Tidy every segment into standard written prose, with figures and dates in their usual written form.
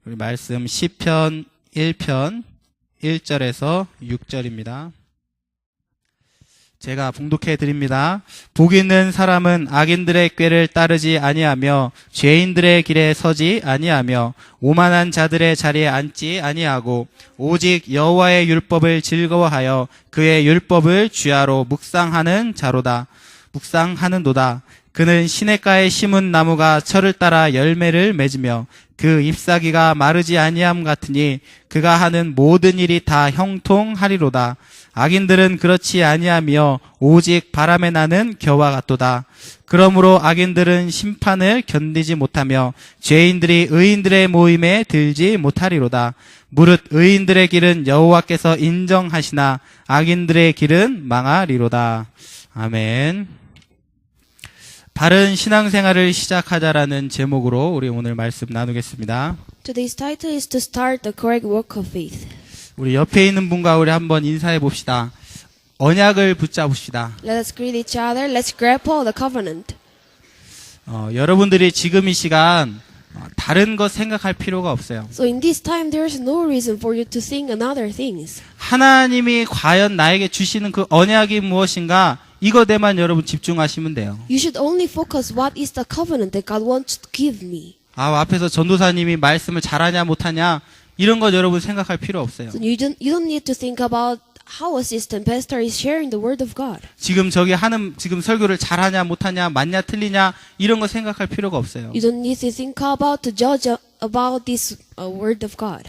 우리 말씀 시편 1편 1절에서 6절입니다. 제가 봉독해 드립니다. 복 있는 사람은 악인들의 꾀를 따르지 아니하며 죄인들의 길에 서지 아니하며 오만한 자들의 자리에 앉지 아니하고 오직 여호와의 율법을 즐거워하여 그의 율법을 주야로 묵상하는도다. 그는 시냇가에 심은 나무가 철을 따라 열매를 맺으며 그 잎사귀가 마르지 아니함 같으니 그가 하는 모든 일이 다 형통하리로다. 악인들은 그렇지 아니하며 오직 바람에 나는 겨와 같도다. 그러므로 악인들은 심판을 견디지 못하며 죄인들이 의인들의 모임에 들지 못하리로다. 무릇 의인들의 길은 여호와께서 인정하시나 악인들의 길은 망하리로다. 아멘. 바른 신앙생활을 시작하자라는 제목으로 우리 오늘 말씀 나누겠습니다. Today's title is to start the correct walk of faith. 우리 옆에 있는 분과 우리 한번 인사해 봅시다. 언약을 붙잡읍시다. Let us greet each other. Let's grapple the covenant. 여러분들이 지금 이 시간 다른 것 생각할 필요가 없어요. So in this time, there is no reason for you to think another things. 하나님이 과연 나에게 주시는 그 언약이 무엇인가 이것에만 여러분 집중하시면 돼요. You should only focus what is the covenant that God wants to give me. 앞에서 전도사님이 말씀을 잘하냐 못하냐 이런 것 여러분 생각할 필요 없어요. So you don't need to think about how assistant pastor is sharing the word of God. 지금 지금 설교를 잘하냐 못하냐 맞냐 틀리냐 이런 거 생각할 필요가 없어요. You don't need to think about to judge about this word of God.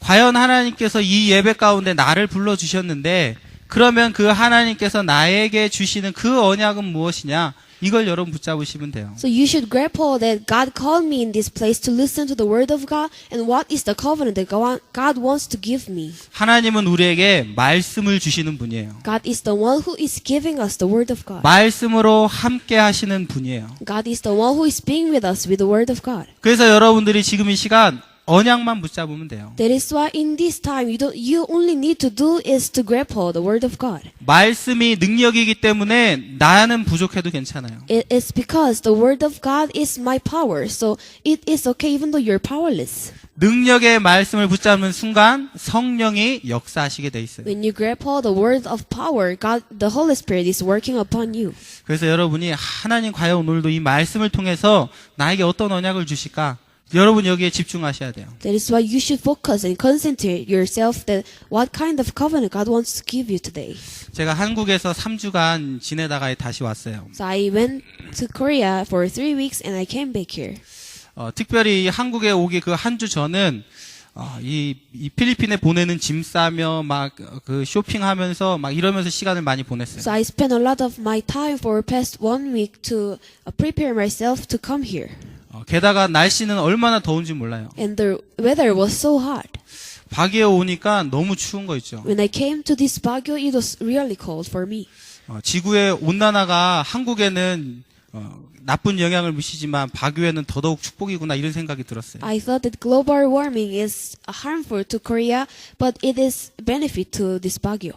과연 하나님께서 이 예배 가운데 나를 불러주셨는데 그러면 그 하나님께서 나에게 주시는 그 언약은 무엇이냐 이걸 여러분 붙잡으시면 돼요. So you should grapple that God called me in this place to listen to the word of God and what is the covenant that God wants to give me. 하나님은 우리에게 말씀을 주시는 분이에요. God is the one who is giving us the word of God. 말씀으로 함께 하시는 분이에요. God is the one who is being with us with the word of God. 그래서 여러분들이 지금 이 시간 언약만 붙잡으면 돼요. That is why in this time you only need to do is to grapple the word of God. 말씀이 능력이기 때문에 나는 부족해도 괜찮아요. It is because the word of God is my power. So it is okay even though you're powerless. 능력의 말씀을 붙잡는 순간 성령이 역사하시게 돼 있어요. When you grapple the word of power, God, the Holy Spirit is working upon you. 그래서 여러분이 하나님 과연 오늘도 이 말씀을 통해서 나에게 어떤 언약을 주실까? 여러분 여기에 집중하셔야 돼요. That is why you should focus and concentrate yourself that what kind of covenant God wants to give you today. 제가 한국에서 3주간 지내다가 다시 왔어요. So I went to Korea for 3 weeks and I came back here. 특별히 한국에 오기 그 한 주 전은 이 필리핀에 보내는 짐 싸며 막 그 쇼핑하면서 막 이러면서 시간을 많이 보냈어요. So I spent a lot of my time for past 1 week to prepare myself to come here. 게다가 날씨는 얼마나 더운지 몰라요. And the weather was so hot. 바기에 오니까 너무 추운 거 있죠. When I came to this Baguio, it was really cold for me. 지구의 온난화가 한국에는 나쁜 영향을 미치지만 바교에는 더더욱 축복이구나 이런 생각이 들었어요. I thought that global warming is harmful to Korea, but it is benefit to this Baguio.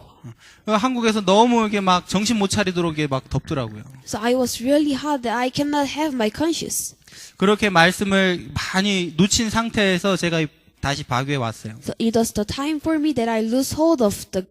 한국에서 너무 이렇게 막 정신 못 차리도록 이게 막 덥더라고요. So I was really hot that I cannot have my conscience. 그렇게 말씀을 많이 놓친 상태에서 제가 다시 바교에 왔어요. So it was the time for me that I lose hold of the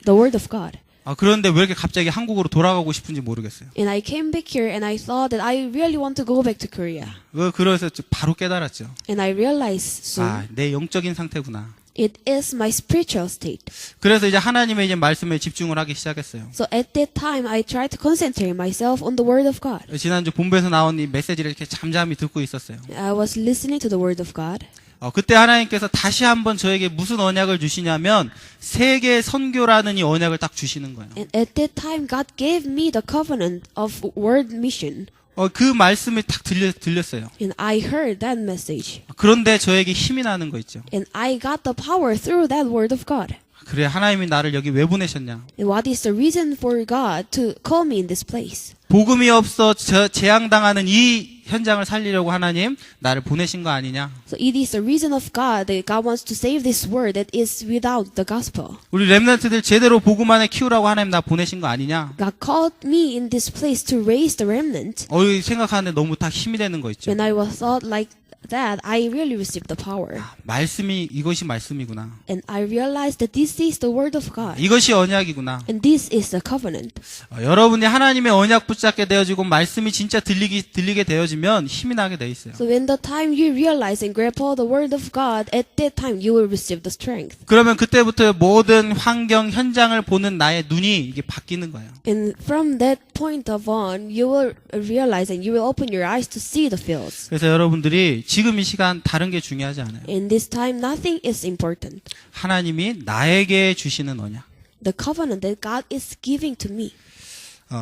word of God. 그런데 왜 이렇게 갑자기 한국으로 돌아가고 싶은지 모르겠어요. And I came back here and I thought that I really want to go back to Korea. 그래서 바로 깨달았죠. And I realized soon 내 영적인 상태구나. it is my spiritual state. 그래서 이제 하나님의 이제 말씀에 집중을 하기 시작했어요. So at that time I tried to concentrate myself on the word of God. 지난주 본부에서 나온 이 메시지를 이렇게 잠잠히 듣고 있었어요. I was listening to the word of God. 그때 하나님께서 다시 한번 저에게 무슨 언약을 주시냐면 세계 선교라는 이 언약을 딱 주시는 거예요. And at that time God gave me the covenant of world mission. 그 말씀이 딱 들렸어요. And I heard that message. 그런데 저에게 힘이 나는 거 있죠. And I got the power through that word of God. 그래 하나님이 나를 여기 왜 보내셨냐? And what is the reason for God to call me in this place? 복음이 없어 재앙당하는 이 현장을 살리려고 하나님 나를 보내신 거 아니냐? So it is the reason of God that God wants to save this world that is without the gospel. 우리 렘넌트들 제대로 복음 안에 키우라고 하나님 나 보내신 거 아니냐? God called me in this place to raise the remnant. 생각하는데 너무 다 힘이 되는 거 있죠. When I was thought like that, I really received the power. 말씀이 이것이 말씀이구나. And I realized that this is the word of God. 이것이 언약이구나. And this is the covenant. 여러분이 하나님의 언약 붙잡게 되어지고 말씀이 진짜 들리게 되어지면 힘이 나게 돼 있어요. So when the time you realize and grab hold the word of God, at that time you will receive the strength. 그러면 그때부터 모든 환경 현장을 보는 나의 눈이 이게 바뀌는 거예요. And from that point of on, you will realize and you will open your eyes to see the fields. 그래서 여러분들이 지금 이 시간 다른 게 중요하지 않아요. In this time, nothing is important. 하나님이 나에게 주시는 언약. The covenant that God is giving to me.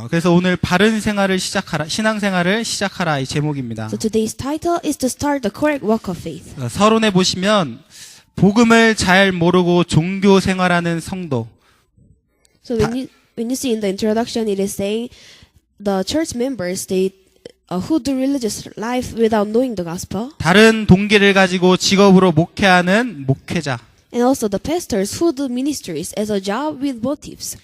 그래서 오늘 바른 생활을 시작하라, 신앙생활을 시작하라 이 제목입니다. So today's title is to start the correct walk of faith. 서론에 보시면 복음을 잘 모르고 종교 생활하는 성도. So when you see in the introduction, it is saying the church members who do religious life without knowing the gospel, 다른 동기를 가지고 직업으로 목회하는 목회자. and also the pastors who do ministries as a job with motives.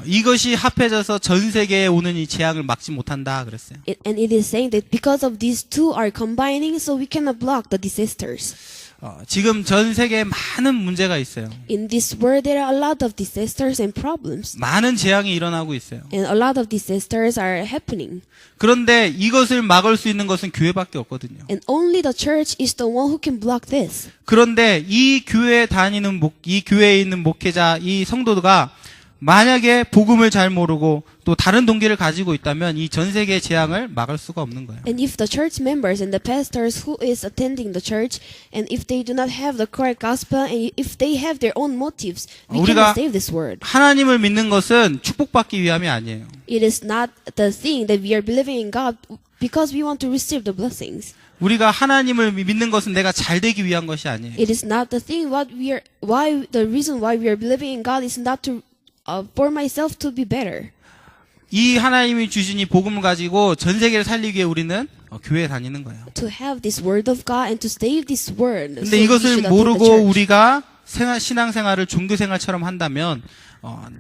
이것이 합해져서 전 세계에 오는 이 재앙을 막지 못한다 그랬어요. And it is saying that because of these two are combining, so we cannot block the disasters. 지금 전 세계에 많은 문제가 있어요. In this world, there are a lot of disasters and problems, 많은 재앙이 일어나고 있어요. and a lot of disasters are happening. 그런데 이것을 막을 수 있는 것은 교회밖에 없거든요. And only the church is the one who can block this. 그런데 이 교회에 이 교회에 있는 목회자, 이 성도가 만약에 복음을 잘 모르고 또 다른 동기를 가지고 있다면 이 전 세계의 재앙을 막을 수가 없는 거예요. And if the church members and the pastors who is attending the church, and if they do not have the correct gospel, and if they have their own motives, we 우리가 cannot save this word. 하나님을 믿는 것은 축복받기 위함이 아니에요. It is not the thing that we are believing in God because we want to receive the blessings. 우리가 하나님을 믿는 것은 내가 잘 되기 위한 것이 아니에요. It is not the thing the reason why we are believing in God is not to for myself to be better. 이 하나님이 주신 이 복음을 가지고 전 세계를 살리기 위해 우리는 교회에 다니는 거예요. To have this word of God and to save this word. 근데 So we 이것을 should attend the 모르고 church. 우리가 신앙생활을 종교생활처럼 한다면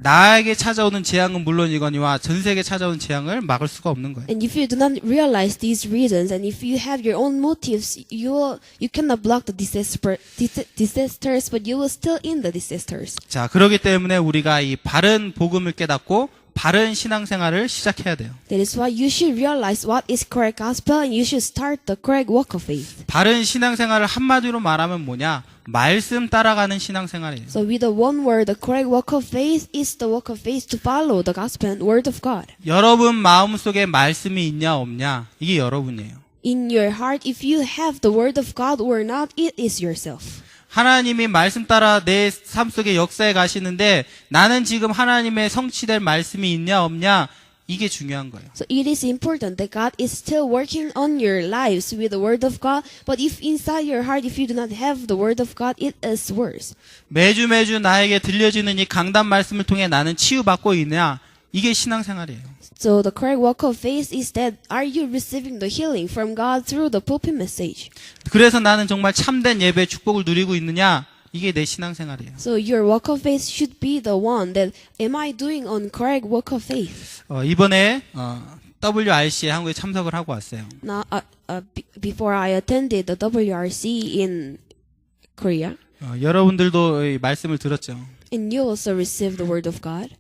나에게 찾아오는 재앙은 물론이거니와 전 세계에 찾아오는 재앙을 막을 수가 없는 거예요. And if you do not realize these reasons, and if you have your own motives, you cannot block the disasters, but you will still in the disasters. 자, 그렇기 때문에 우리가 이 바른 복음을 깨닫고 바른 신앙생활을 시작해야 돼요. That is why you should realize what is correct gospel, and you should start the correct walk of faith. 바른 신앙생활을 한마디로 말하면 뭐냐? 말씀 따라가는 신앙생활이에요. So with the one word, the correct walk of faith is the walk of faith to follow the gospel and word of God. 여러분 마음속에 말씀이 있냐 없냐? 이게 여러분이에요. In your heart, if you have the word of God or not, it is yourself. 하나님이 말씀 따라 내 삶 속에 역사에 가시는데 나는 지금 하나님의 성취될 말씀이 있냐 없냐? 이게 중요한 거예요. So it is important that God is still working on your lives with the word of God. But if inside your heart, if you do not have the word of God, it is worse. 매주 나에게 들려지는 이 강단 말씀을 통해 나는 치유받고 있냐? 이게 신앙생활이에요. So the correct walk of faith is that are you receiving the healing from God through the pulpit message? 그래서 나는 정말 참된 예배 축복을 누리고 있느냐? 이게 내 신앙생활이에요. So your walk of faith should be the one that am I doing on correct walk of faith? 이번에 WRC에 한국에 참석을 하고 왔어요. Now, before I attended the WRC in Korea, 여러분들도 이 말씀을 들었죠. and you also received the word of God.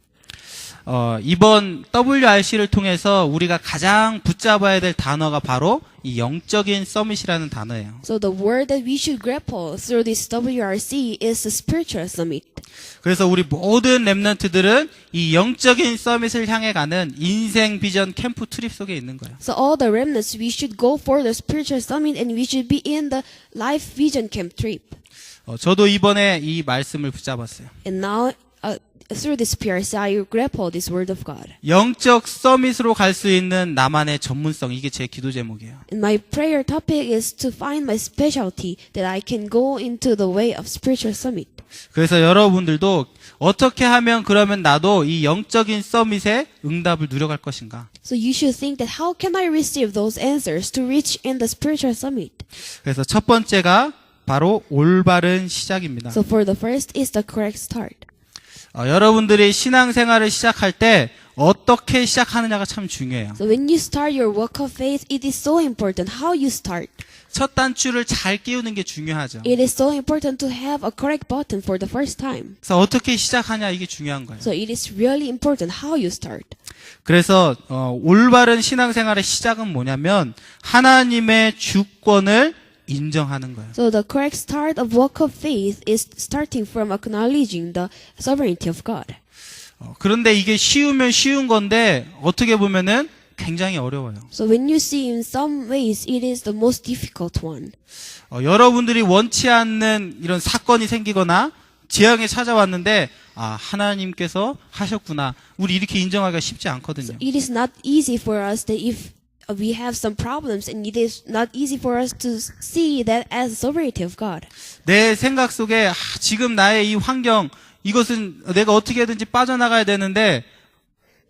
이번 WRC를 통해서 우리가 가장 붙잡아야 될 단어가 바로 이 영적인 서밋이라는 단어예요. So the word that we should grapple through this WRC is the spiritual summit. 그래서 우리 모든 렘넌트들은 이 영적인 서밋을 향해 가는 인생 비전 캠프 트립 속에 있는 거예요. So all the remnants, we should go for the spiritual summit, and we should be in the life vision camp trip. 저도 이번에 이 말씀을 붙잡았어요. And now, through this PRC, I grapple this word of God. 영적 서밋으로 갈 수 있는 나만의 전문성, 이게 제 기도 제목이에요. And my prayer topic is to find my specialty that I can go into the way of spiritual summit. 그래서 여러분들도 어떻게 하면 그러면 나도 이 영적인 서밋의 응답을 누려갈 것인가? So you should think that how can I receive those answers to reach in the spiritual summit? 그래서 첫 번째가 바로 올바른 시작입니다. So for the first is the correct start. 여러분들이 신앙생활을 시작할 때 어떻게 시작하느냐가 참 중요해요. So when you start your walk of faith, it is so important how you start. 첫 단추를 잘 끼우는 게 중요하죠. It is so important to have a correct button for the first time. 그래서 어떻게 시작하냐 이게 중요한 거예요. So it is really important how you start. 그래서 올바른 신앙생활의 시작은 뭐냐면 하나님의 주권을 인정하는 거예요. So the correct start of walk of faith is starting from acknowledging the sovereignty of God. 그런데 이게 쉬우면 쉬운 건데 어떻게 보면은 굉장히 어려워요. So when you see in some ways it is the most difficult one. 여러분들이 원치 않는 이런 사건이 생기거나 재앙이 찾아왔는데 하나님께서 하셨구나. 우리 이렇게 인정하기가 쉽지 않거든요. It is not easy for us that if we have some problems and it is not easy for us to see that as the sovereignty of God. 내 생각 속에 지금 나의 이 환경 이것은 내가 어떻게든지 빠져나가야 되는데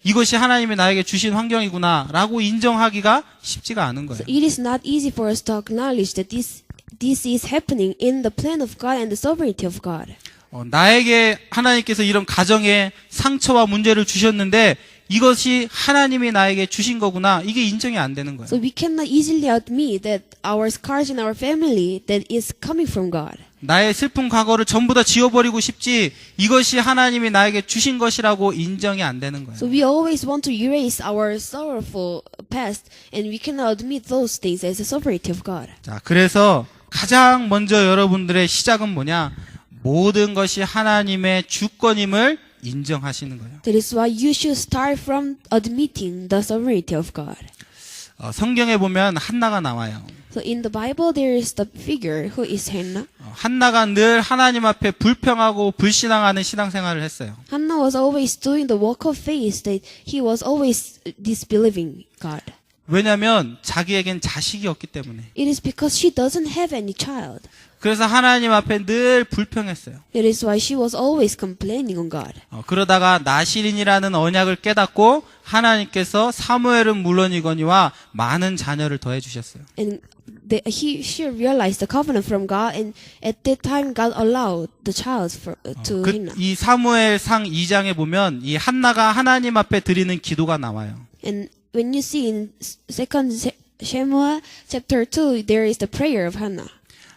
이것이 하나님이 나에게 주신 환경이구나 라고 인정하기가 쉽지가 않은 거예요. So it is not easy for us to acknowledge that this is happening in the plan of God and the sovereignty of God. 나에게 하나님께서 이런 가정에 상처와 문제를 주셨는데 이것이 하나님이 나에게 주신 거구나. 이게 인정이 안 되는 거예요. So we cannot easily admit that our scars in our family that is coming from God. 나의 슬픈 과거를 전부 다 지워버리고 싶지 이것이 하나님이 나에게 주신 것이라고 인정이 안 되는 거예요. So we always want to erase our sorrowful past and we cannot admit those things as the sovereignty of God. 자, 그래서 가장 먼저 여러분들의 시작은 뭐냐? 모든 것이 하나님의 주권임을 인정하시는 거예요. That is why you should start from admitting the sovereignty of God. 성경에 보면 한나가 나와요. So in the Bible there is the figure who is Hannah. 한나가 늘 하나님 앞에 불평하고 불신앙하는 신앙생활을 했어요. Hannah was always doing the walk of faith that he was always disbelieving God. 왜냐하면 자기에겐 자식이 없기 때문에. It is because she doesn't have any child. 그래서 하나님 앞에 늘 불평했어요. That is why she was always complaining on God. 그러다가 나실인이라는 언약을 깨닫고 하나님께서 사무엘은 물론이거니와 많은 자녀를 더해 주셨어요. And she realized the covenant from God, and at that time God allowed the child to Hannah. 이 사무엘상 2장에 보면 이 한나가 하나님 앞에 드리는 기도가 나와요. And when you see in 2 Samuel chapter 2, there is the prayer of Hannah.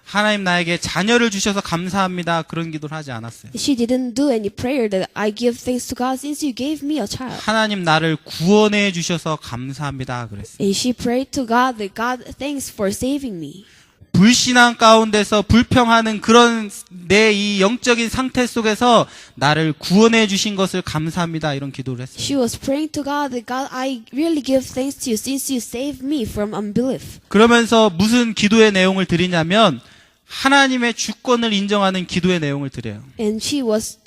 하나님 나에게 자녀를 주셔서 감사합니다. 그런 기도를 하지 않았어요. She didn't do any prayer that I give thanks to God since you gave me a child. 하나님 나를 구원해 주셔서 감사합니다. 그랬어요. And she prayed to God that God thanks for saving me. 불신앙 가운데서 불평하는 그런 내 이 영적인 상태 속에서 나를 구원해 주신 것을 감사합니다. 이런 기도를 했어요. She was praying to God that God, I really give thanks to you since you saved me from unbelief. 그러면서 무슨 기도의 내용을 드리냐면 하나님의 주권을 인정하는 기도의 내용을 드려요. And she was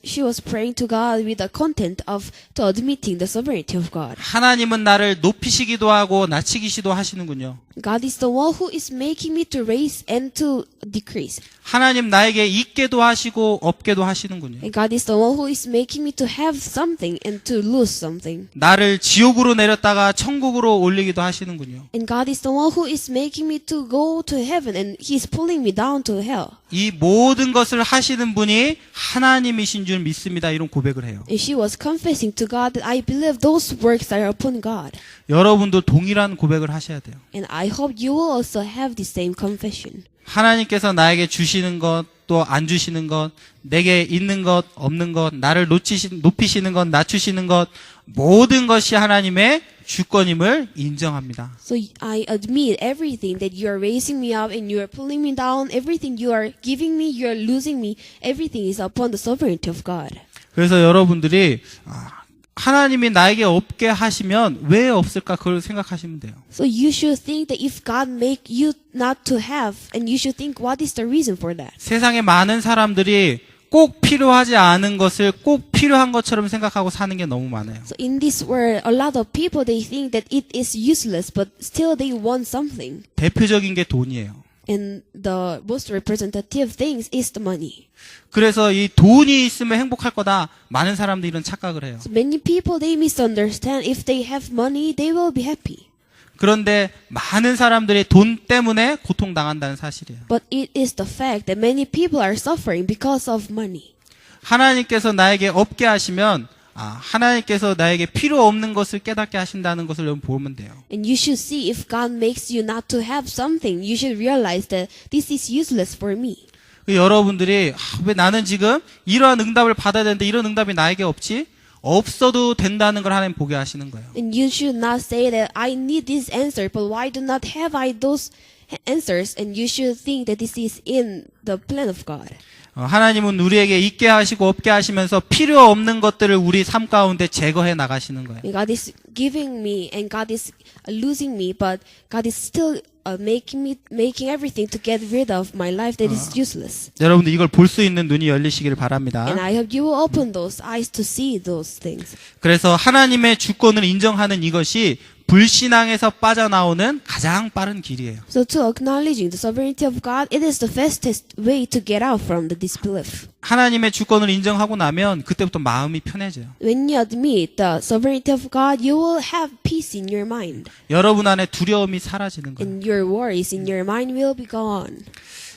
praying to God with the content of to admitting the sovereignty of God. 하나님은 나를 높이시기도 하고 낮추기도 하시는군요. God is the one who is making me to raise and to decrease. 하나님 나에게 있게도 하시고 없게도 하시는군요. And God is the one who is making me to have something and to lose something. 나를 지옥으로 내렸다가 천국으로 올리기도 하시는군요. And God is the one who is making me to go to heaven and He is pulling me down to hell. 이 모든 것을 하시는 분이 하나님이신 줄 믿습니다. 이런 고백을 해요. And she was confessing to God that I believe those works are upon God. 여러분도 동일한 고백을 하셔야 돼요. And I hope you will also have the same confession. 하나님께서 나에게 주시는 것, 또 안 주시는 것, 내게 있는 것, 없는 것, 나를 높이시는 것, 낮추시는 것, 모든 것이 하나님의 주권임을 인정합니다. So I admit everything that you are raising me up and you are pulling me down, everything you are giving me, you are losing me, everything is upon the sovereignty of God. 그래서 여러분들이 하나님이 나에게 없게 하시면 왜 없을까 그걸 생각하시면 돼요. So you should think that if God make you not to have, and you should think what is the reason for that. 세상에 많은 사람들이 꼭 필요하지 않은 것을 꼭 필요한 것처럼 생각하고 사는 게 너무 많아요. So in this world, a lot of people they think that it is useless, but still they want something. 대표적인 게 돈이에요. And the most representative things is the money. 그래서 이 돈이 있으면 행복할 거다. 많은 사람들이 이런 착각을 해요. So many people they misunderstand if they have money, they will be happy. 그런데 많은 사람들이 돈 때문에 고통당한다는 사실이에요. But it is the fact that many people are suffering because of money. 하나님께서 나에게 없게 하시면 하나님께서 나에게 필요 없는 것을 깨닫게 하신다는 것을 여러분 보면 돼요. And you should see if God makes you not to have something, you should realize that this is useless for me. 여러분들이 왜 나는 지금 이러한 응답을 받아야 되는데 이런 응답이 나에게 없지? 없어도 된다는 걸 하나님 보게 하시는 거예요. And you should not say that I need this answer, but why do not have I those answers? And you should think that this is in the plan of God. 하나님은 우리에게 있게 하시고 없게 하시면서 필요 없는 것들을 우리 삶 가운데 제거해 나가시는 거예요. And God is giving me and God is losing me, but God is still making everything to get rid of my life that is useless. 여러분들 이걸 볼 수 있는 눈이 열리시기를 바랍니다. And I hope you will open those eyes to see those things. 그래서 하나님의 주권을 인정하는 이것이 불신앙에서 빠져나오는 가장 빠른 길이에요. So to acknowledging the sovereignty of God, it is the fastest way to get out from the disbelief. 하나님의 주권을 인정하고 나면 그때부터 마음이 편해져요. When you admit the sovereignty of God, you will have peace in your mind. 여러분 안에 두려움이 사라지는 거예요. And your worries in your mind will be gone.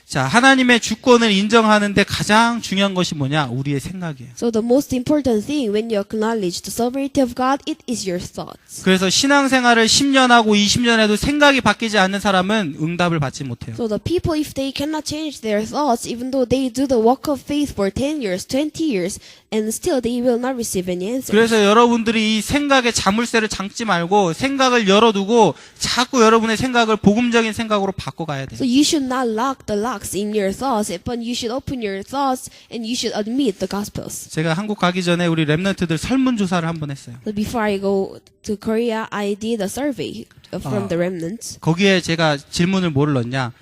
자, 하나님의 주권을 인정하는데 가장 중요한 것이 뭐냐? 우리의 생각이에요. So the most important thing when you acknowledge the sovereignty of God, it is your thoughts. 그래서 신앙생활을 10년 하고 20년 해도 생각이 바뀌지 않는 사람은 응답을 받지 못해요. So the people, if they cannot change their thoughts, even though they do the walk of faith for 10 years, 20 years, and still they will not receive any answers. 그래서 여러분들이 이 생각에 자물쇠를 잠지 말고 생각을 열어두고 자꾸 여러분의 생각을 복음적인 생각으로 바꿔가야 돼요. So you should not lock the locks in your thoughts, but you should open your thoughts and you should admit the gospels. 제가 한국 가기 전에 우리 랩런트들 설문조사를 한번 했어요. So before I go to Korea, I did a survey from the remnants. 거기에 제가 질문을 뭐를 넣었냐?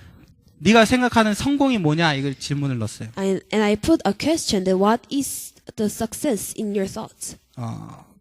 네가 생각하는 성공이 뭐냐? 이걸 질문을 넣었어요. And I put a question that what is the success in your thoughts?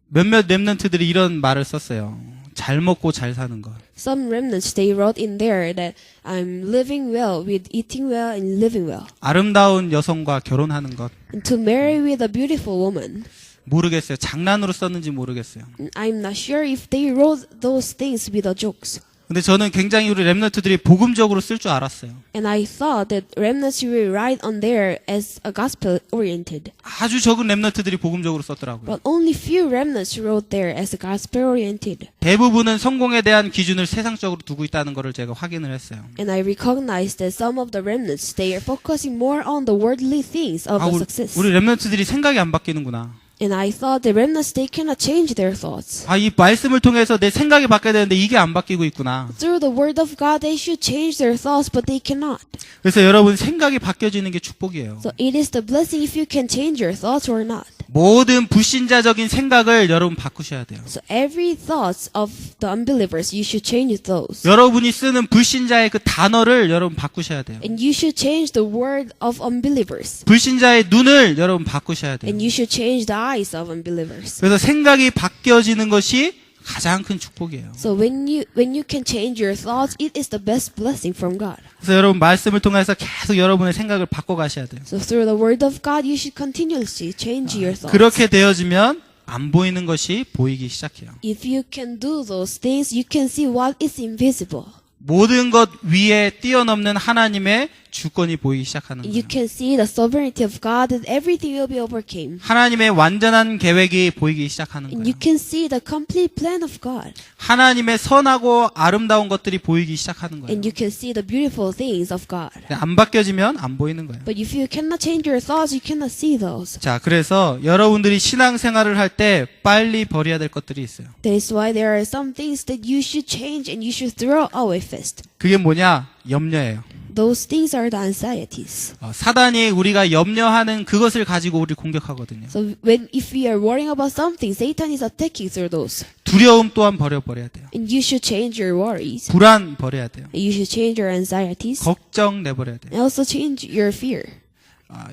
몇몇 랩런트들이 이런 말을 썼어요. 잘 먹고 잘 사는 것. Some remnants, they wrote in there that I'm living well with eating well and living well. 아름다운 여성과 결혼하는 것. And to marry with a beautiful woman. 모르겠어요. 장난으로 썼는지 모르겠어요. I'm not sure if they wrote those things with the jokes. 근데 저는 굉장히 우리 랩런트들이 복음적으로 쓸 줄 알았어요. And I thought that remnants will write on there as a gospel oriented. 아주 적은 랩런트들이 복음적으로 썼더라고요. But only few remnants wrote there as a gospel oriented. 대부분은 성공에 대한 기준을 세상적으로 두고 있다는 것을 제가 확인을 했어요. And I recognized that some of the remnants, they are focusing more on the worldly things of the success. 우리 랩런트들이 생각이 안 바뀌는구나. And I thought the remnants, they cannot change their thoughts. 이 말씀을 통해서 내 생각이 바뀌어야 되는데 이게 안 바뀌고 있구나. Through the word of God, they should change their thoughts, but they cannot. 그래서 여러분 생각이 바뀌어지는 게 축복이에요. So it is the blessing if you can change your thoughts or not. 모든 불신자적인 생각을 여러분 바꾸셔야 돼요. So every thoughts of the unbelievers, you should change those. 여러분이 쓰는 불신자의 그 단어를 여러분 바꾸셔야 돼요. And you should change the word of unbelievers. 불신자의 눈을 여러분 바꾸셔야 돼요. And you should change the eyes of unbelievers. 그래서 생각이 바뀌어지는 것이 가장 큰 축복이에요. So when you can change your thoughts, it is the best blessing from God. 그래서 여러분 말씀을 통해서 계속 여러분의 생각을 바꿔 가셔야 돼요. So through the word of God, you should continuously change your thoughts. 그렇게 되어지면 안 보이는 것이 보이기 시작해요. If you can do those things, you can see what is invisible. 모든 것 위에 뛰어넘는 하나님의 주권이 보이기 시작하는 You 거예요. can see the sovereignty of God that everything will be overcame. 하나님의 완전한 계획이 보이기 시작하는 And 거예요. you can see the complete plan of God. 하나님의 선하고 아름다운 것들이 보이기 시작하는 거예요. And you can see the beautiful things of God. 안 바뀌어지면 안 보이는 거예요. But if you cannot change your thoughts, you cannot see those. 자, 그래서 여러분들이 신앙생활을 할 때 빨리 버려야 될 것들이 있어요. That is why there are some things that you should change and you should throw away first. 그게 뭐냐? 염려예요. Those things are the anxieties. 사단이 우리가 염려하는 그것을 가지고 우리 공격하거든요. So if we are worrying about something, Satan is attacking through those. 두려움 또한 버려야 돼요. And you should change your worries. 불안 버려야 돼요. And you should change your anxieties. 걱정 내버려야 돼요. And also change your fear.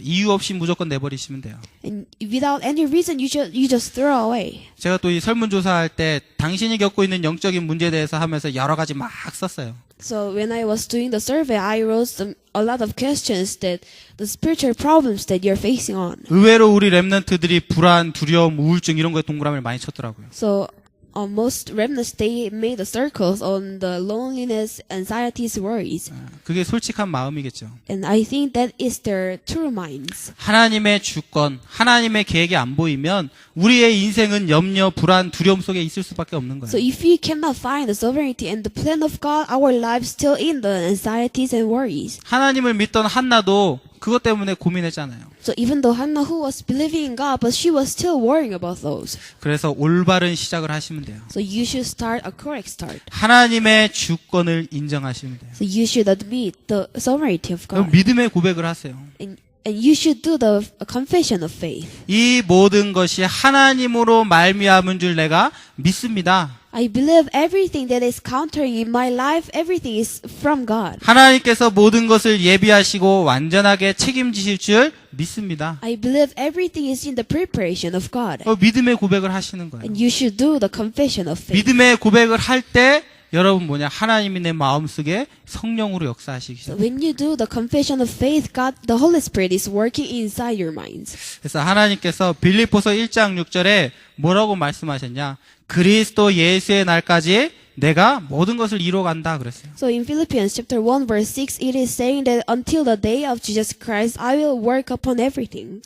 이유 없이 무조건 내버리시면 돼요. And without any reason, you just throw away. 제가 또 이 설문조사할 때 당신이 겪고 있는 영적인 문제에 대해서 하면서 여러 가지 막 썼어요. So when I was doing the survey, I wrote a lot of questions that the spiritual problems that you're facing on. 의외로 우리 랩런트들이 불안, 두려움, 우울증 이런 거에 동그라미를 많이 쳤더라고요. So most remnants they made the circles on the loneliness, anxieties, worries, 그게 솔직한 마음이겠죠. and I think that is their true minds. 하나님의 주권, 하나님의 계획이 안 보이면 우리의 인생은 염려, 불안, 두려움 속에 있을 수밖에 없는 So 거예요. if we cannot find the sovereignty and the plan of God, our lives still in the anxieties and worries. 하나님을 믿던 한나도 그것 때문에 고민했잖아요. So even though Hannah who was believing in God, but she was still worrying about those. 그래서 올바른 시작을 하시면 돼요. So you should start a correct start. 하나님의 주권을 인정하시면 돼요. So you should admit the sovereignty of 그럼 God. 믿음의 고백을 하세요. And you should do the confession of faith. 이 모든 것이 하나님으로 말미암은 줄 내가 믿습니다. I believe everything that is countering in my life, everything is from God. 하나님께서 모든 것을 예비하시고 완전하게 책임지실 줄 믿습니다. I believe everything is in the preparation of God. 믿음의 고백을 하시는 거예요. And you should do the confession of faith. 믿음의 고백을 할 때 여러분 하나님이 내 마음속에 성령으로 역사하시기 So 시작해요. when you do the confession of faith, God, the Holy Spirit is working inside your minds. 그래서 하나님께서 빌립보서 1장 6절에 뭐라고 말씀하셨냐? 그리스도 예수의 날까지 내가 모든 것을 이루어간다 그랬어요. So in Philippians chapter 1 verse 6, it is saying that until the day of Jesus Christ, I will work upon everything.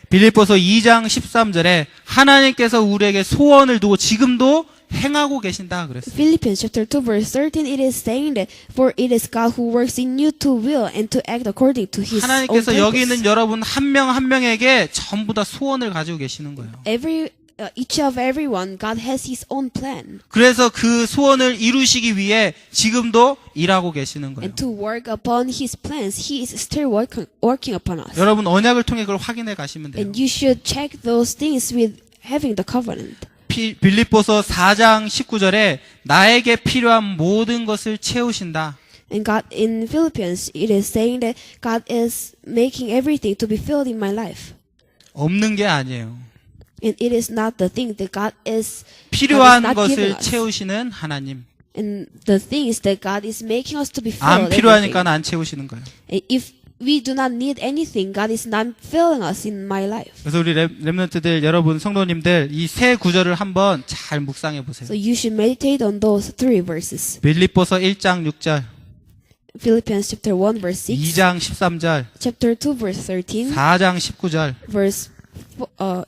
빌립보서 2장 13절에 하나님께서 우리에게 소원을 두고 지금도 행하고 계신다 그랬어요. Philippians chapter 2 verse 13, it is saying that for it is God who works in you to will and to act according to His own 하나님께서 여기 있는 purpose. 여러분 한 명 한 명에게 전부 다 소원을 가지고 계시는 거예요. Each of everyone, God has His own plan. 그래서 그 소원을 이루시기 위해 지금도 일하고 계시는 거예요. And to work upon His plans, He is still working upon us. 여러분 언약을 통해 그걸 확인해 가시면 돼요. And you should check those things with having the covenant. 빌립보서 4장 19절에 나에게 필요한 모든 것을 채우신다. And God, in Philippians, it is saying that God is making everything to be filled in my life. 없는 게 아니에요. And it is not the thing that God is 필요한 not giving 것을 us. 채우시는 하나님. And the things that God is making us to be 안 filled. 필요하니까 everything. 안 채우시는 거예요. And if we do not need anything, God is not filling us in my life. 그래서 우리 렘넌트들 여러분 성도님들 이 세 구절을 한번 잘 묵상해 보세요. So you should meditate on those three verses. 빌립보서 1장 6절, Philippians chapter 1 verse 6, 2장 13절, chapter 2 verse 13, 4장 19절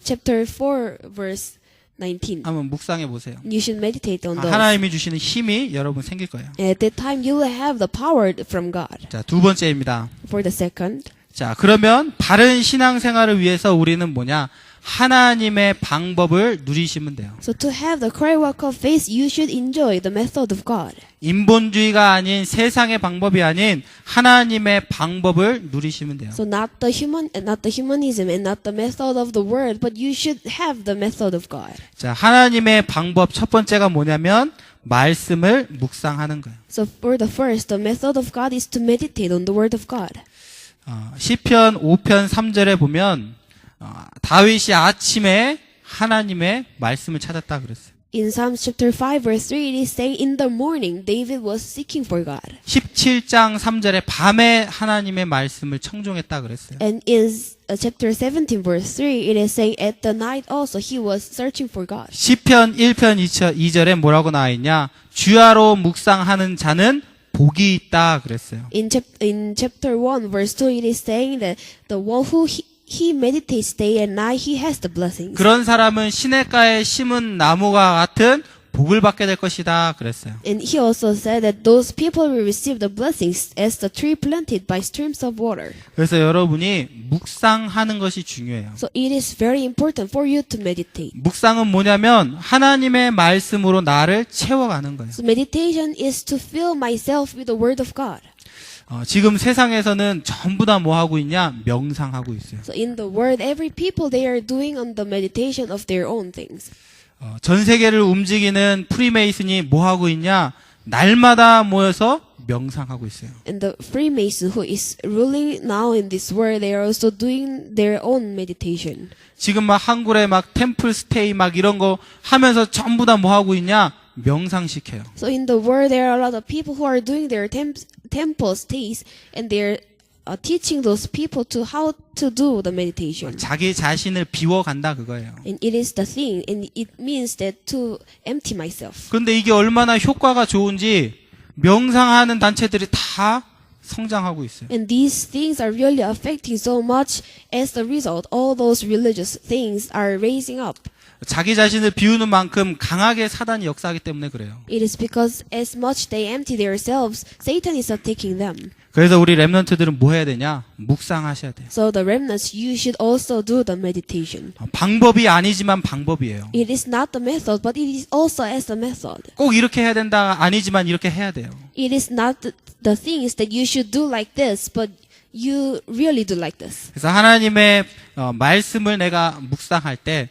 chapter 4 verse 19. 한번 묵상해 보세요. You should meditate on those. 하나님이 주시는 힘이 여러분 생길 거예요. And at that time you will have the power from God. 자, 두 번째입니다. For the second, 자, 그러면 바른 신앙생활을 위해서 우리는 뭐냐? 하나님의 방법을 누리시면 돼요. so to have the correct walk of faith, you should enjoy the method of God. 인본주의가 아닌 세상의 방법이 아닌 하나님의 방법을 누리시면 돼요. So not the humanism and not the method of the world, but you should have the method of God. 자, 하나님의 방법 첫 번째가 뭐냐면 말씀을 묵상하는 거예요. So for the first, the method of God is to meditate on the word of God. 시편 5편 3절에 보면 다윗이 아침에 하나님의 말씀을 찾았다 그랬어요. In Psalms chapter 5 verse 3, it is saying, in the morning, David was seeking for God. 17장 3절에 밤에 하나님의 말씀을 청종했다 그랬어요. And in chapter 17 verse 3, it is saying, at the night also, he was searching for God. 시편 1편 2절에 뭐라고 나와 있냐? 주야로 묵상하는 자는 복이 있다 그랬어요. In chapter 1 verse 2, it is saying that the one who he meditates day and night, he has the blessings. 그런 사람은 시냇가에 심은 나무가 같은 복을 받게 될 것이다 그랬어요. And he also said that those people will receive the blessings as the tree planted by streams of water. 그래서 여러분이 묵상하는 것이 중요해요. So it is very important for you to meditate. 묵상은 뭐냐면 하나님의 말씀으로 나를 채워가는 거예요. So meditation is to fill myself with the word of God. 지금 세상에서는 전부 다 뭐 하고 있냐? 명상하고 있어요. So in the world, every people, they are doing on the meditation of their own things. 전 세계를 움직이는 프리메이슨이 뭐 하고 있냐? 날마다 모여서 명상하고 있어요. And the Freemason who is ruling now in this world, they are also doing their own meditation. 지금 막 한국에 막 템플 스테이 막 이런 거 하면서 전부 다 뭐 하고 있냐? 명상시켜요. So in the world, there are a lot of people who are doing their temple stays and they're teaching those people to how to do the meditation. 자기 자신을 비워간다 그거예요. And it is the thing, and it means that to empty myself. 그런데 이게 얼마나 효과가 좋은지 명상하는 단체들이 다 성장하고 있어요. And these things are really affecting so much. As a result, all those religious things are raising up. 자기 자신을 비우는 만큼 강하게 사단이 역사하기 때문에 그래요. It is because as much they empty themselves, Satan is attacking them. 그래서 우리 렘넌트들은 뭐 해야 되냐? 묵상하셔야 돼요. So the remnants, you should also do the meditation. 방법이 아니지만 방법이에요. It is not the method, but it is also as a method. 꼭 이렇게 해야 된다 아니지만 이렇게 해야 돼요. It is not the things that you should do like this, but you really do like this. 그래서 하나님의 말씀을 내가 묵상할 때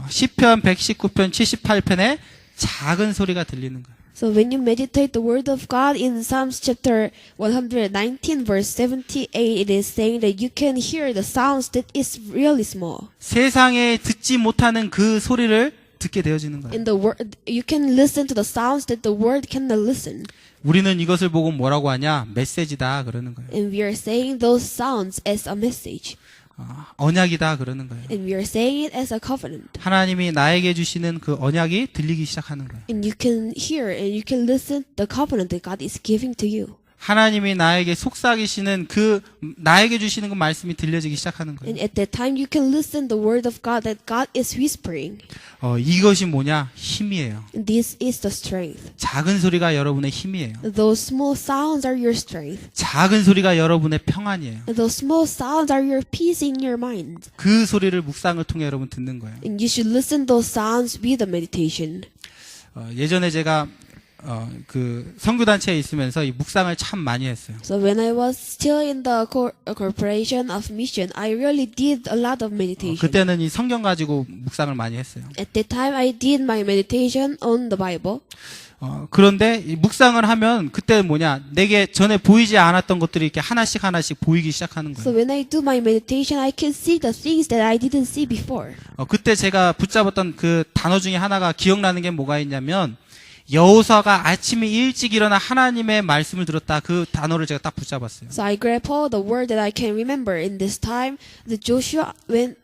시편 119편 78편에 작은 소리가 들리는 거예요. So when you meditate the word of God in Psalms chapter 119 verse 78, it is saying that you can hear the sounds that is really small. 세상에 듣지 못하는 그 소리를 듣게 되어지는 거예요. In the word, you can listen to the sounds that the word cannot listen. 우리는 이것을 보고 뭐라고 하냐? 메시지다 그러는 거예요. And we are saying those sounds as a message. 언약이다 그러는 거예요. And we are saying it as a covenant. 하나님이 나에게 주시는 그 언약이 들리기 시작하는 거예요. And you can hear and you can listen the covenant that God is giving to you. 하나님이 나에게 속삭이시는 그 나에게 주시는 그 말씀이 들려지기 시작하는 거예요. And at that time you can listen the word of God that God is whispering. 이것이 뭐냐? 힘이에요. And this is the strength. 작은 소리가 여러분의 힘이에요. Those small sounds are your strength. 작은 소리가 여러분의 평안이에요. And those small sounds are your peace in your mind. 그 소리를 묵상을 통해 여러분 듣는 거예요. And you should listen those sounds with the meditation. 예전에 제가 그 선교단체에 있으면서 이 묵상을 참 많이 했어요. So when I was still in the corporation of mission, I really did a lot of meditation. 그때는 이 성경 가지고 묵상을 많이 했어요. At that time, I did my meditation on the Bible. 그런데 이 묵상을 하면 그때 뭐냐? 내게 전에 보이지 않았던 것들이 이렇게 하나씩 보이기 시작하는 So 거예요. when I do my meditation, I can see the things that I didn't see before. 그때 제가 붙잡았던 그 단어 중에 하나가 기억나는 게 뭐가 있냐면 여호수아가 아침에 일찍 일어나 하나님의 말씀을 들었다. 그 단어를 제가 딱 붙잡았어요. So I grab all the word that I can remember in this time. That Joshua went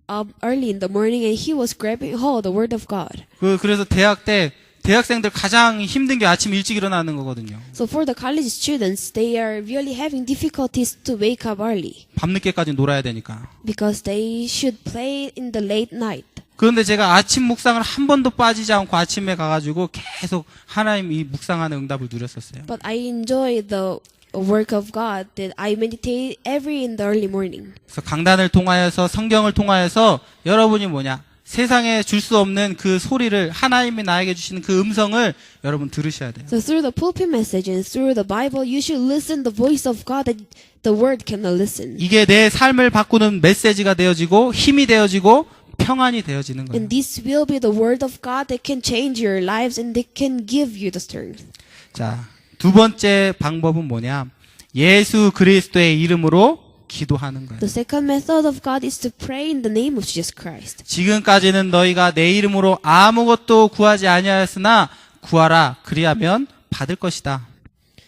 up early in the morning and he was grabbing hold the word of God. 그래서 대학 때 대학생들 가장 힘든 게 아침 일찍 일어나는 거거든요. So for the college students, they are really having difficulties to wake up early 밤늦게까지 놀아야 되니까. because they should play in the late night. 그런데 제가 아침 묵상을 한 번도 빠지지 않고 아침에 가가지고 계속 하나님 이 묵상하는 응답을 누렸었어요. But I enjoy the work of God that I meditate every in the early morning. 그래서 강단을 통하여서 성경을 통하여서 여러분이 뭐냐? 세상에 줄 수 없는 그 소리를 하나님이 나에게 주시는 그 음성을 여러분 들으셔야 돼요. So through the pulpit message and through the Bible, you should listen the voice of God that the word cannot listen. 이게 내 삶을 바꾸는 메시지가 되어지고 힘이 되어지고 평안이 되어지는 거예요. And this will be the word of God that can change your lives and that can give you the strength. 자, 두 번째 방법은 뭐냐? 예수 그리스도의 이름으로 기도하는 거예요. The second method of God is to pray in the name of Jesus Christ. 지금까지는 너희가 내 이름으로 아무것도 구하지 아니하였으나 구하라 그리하면 받을 것이다.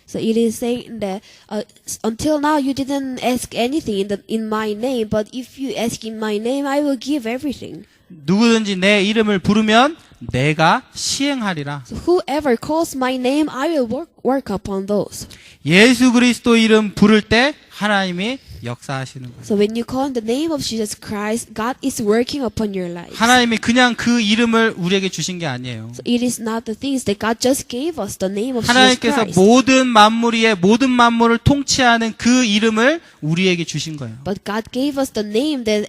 So it is saying that until now you didn't ask anything in my name, but if you ask in my name, I will give everything. 누구든지 내 이름을 부르면 내가 시행하리라. So whoever calls my name, I will work upon those. 예수 그리스도 이름 부를 때 하나님이 역사하시는 거예요. So when you call in the name of Jesus Christ, God is working upon your lives. 하나님이 그냥 그 이름을 우리에게 주신 게 아니에요. So it is not the things that God just gave us the name of Jesus 하나님께서 Christ. 모든 만물 위에 모든 만물을 통치하는 그 이름을 우리에게 주신 거예요. But God gave us the name that